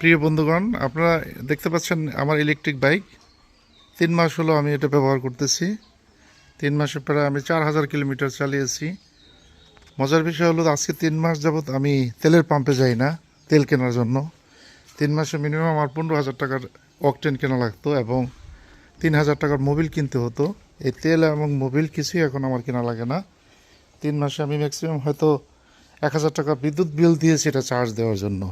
প্রিয় বন্ধুগণ, আপনারা দেখতে পাচ্ছেন আমার ইলেকট্রিক বাইক। 3 মাস হলো আমি এটা ব্যবহার করতেছি। 3 মাসে প্রায় আমি 4000 কিলোমিটার চালিয়েছি। মজার বিষয় হলো আজকে 3 মাস যাবৎ আমি তেলের পাম্পে যাই না তেল কেনার জন্য। 3 মাসে মিনিমাম আমার 15,000 টাকার অকটেন কেনা লাগতো এবং 3,000 টাকার মোবিল কিনতে হতো। এই তেল এবং মোবিল কিছুই এখন আমার কেনা লাগে না। 3 মাসে আমি ম্যাক্সিমাম হয়তো 1,000 টাকা বিদ্যুৎ বিল দিয়েছি এটা চার্জ দেওয়ার জন্য।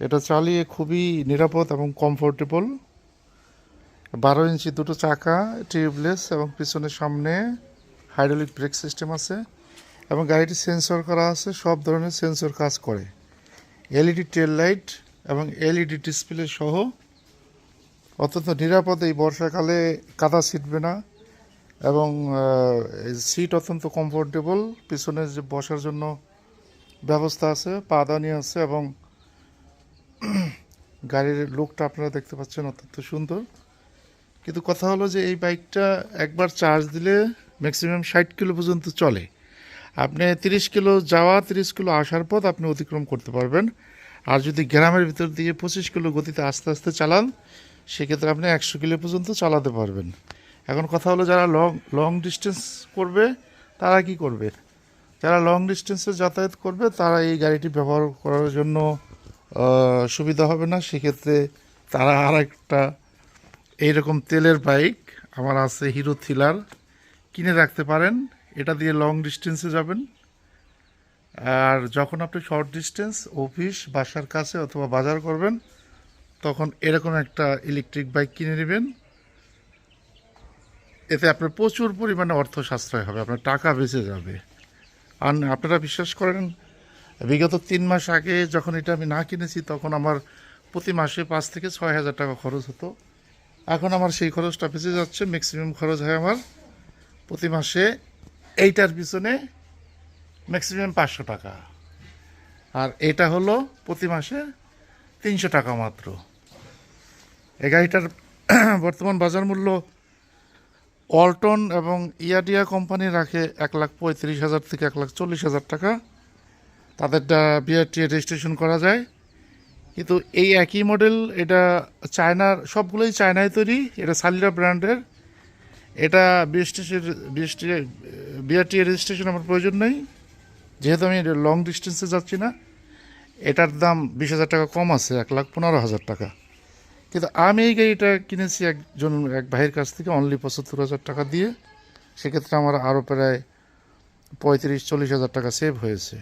এটা চালিয়ে খুবই নিরাপদ এবং কমফোর্টেবল। 12 ইঞ্চি দুটো চাকা, টিউবলেস এবং পিছনে সামনে হাইড্রোলিক ব্রেক সিস্টেম আছে এবং গাড়িটি সেন্সর করা আছে, সব ধরনের সেন্সর কাজ করে। এলইডি টেল লাইট এবং এলইডি ডিসপ্লে সহ অত্যন্ত নিরাপদ। এই বর্ষাকালে কাদা ছিটবে না এবং সিট অত্যন্ত কমফোর্টেবল। পিছনে যে বসার জন্য ব্যবস্থা আছে, পাদানি আছে এবং গাড়ির লুকটা আপনারা দেখতে পাচ্ছেন অত্যন্ত সুন্দর। কিন্তু কথা হলো যে এই বাইকটা একবার চার্জ দিলে ম্যাক্সিমাম 60 কিলো পর্যন্ত চলে। আপনি 30 কিলো যাওয়া 30 কিলো আসার পথ আপনি অতিক্রম করতে পারবেন। আর যদি গ্রামের ভিতর দিয়ে 25 কিলো গতিতে আস্তে আস্তে চালান, সেক্ষেত্রে আপনি 100 কিলো পর্যন্ত চালাতে পারবেন। এখন কথা হলো যারা লং ডিস্টেন্স করবে তারা কি করবে? যারা লং ডিস্টেন্সে যাতায়াত করবে তারা এই গাড়িটি ব্যবহার করার জন্য সুবিধা হবে না। সেক্ষেত্রে তারা আর একটা এইরকম তেলের বাইক আমার আছে, হিরো থ্রিলার, কিনে রাখতে পারেন। এটা দিয়ে লং ডিস্টেন্সে যাবেন। আর যখন আপনি শর্ট ডিস্টেন্স, অফিস, বাসার কাছে অথবা বাজার করবেন, তখন এরকম একটা ইলেকট্রিক বাইক কিনে নেবেন। এতে আপনার প্রচুর পরিমাণে অর্থ সাশ্রয় হবে, আপনার টাকা বেঁচে যাবে। আর আপনারা বিশ্বাস করেন, বিগত 3 মাস আগে যখন এটা আমি না কিনেছি তখন আমার প্রতি মাসে 5 থেকে 6 হাজার টাকা খরচ হতো। এখন আমার সেই খরচটা বেঁচে যাচ্ছে। ম্যাক্সিমাম খরচ হয় আমার প্রতি মাসে এইটার পিছনে ম্যাক্সিমাম 500 টাকা, আর এটা হলো প্রতি মাসে 300 টাকা মাত্র। এই গাড়িটার বর্তমান বাজার মূল্য ওয়ালটন এবং ইয়াডিয়া কোম্পানি রাখে 1,35,000 থেকে 1,40,000 টাকা। তাদেরটা বিআরটি রেজিস্ট্রেশন করা যায়। কিন্তু এই একই মডেল, এটা চায়নার, সবগুলোই চায়নায় তৈরি। এটা সালিরা ব্র্যান্ডের। এটা বিআরটি রেজিস্ট্রেশন আমার প্রয়োজন নেই, যেহেতু আমি লং ডিস্টেন্সে যাচ্ছি না। এটার দাম 20,000 টাকা কম আছে, 1,15,000 টাকা। কিন্তু আমি এই গাড়িটা কিনেছি এক ভাইয়ের কাছ থেকে অনলি 75,000 টাকা দিয়ে। সেক্ষেত্রে আমার আরও প্রায় 35-40 হাজার টাকা সেভ হয়েছে।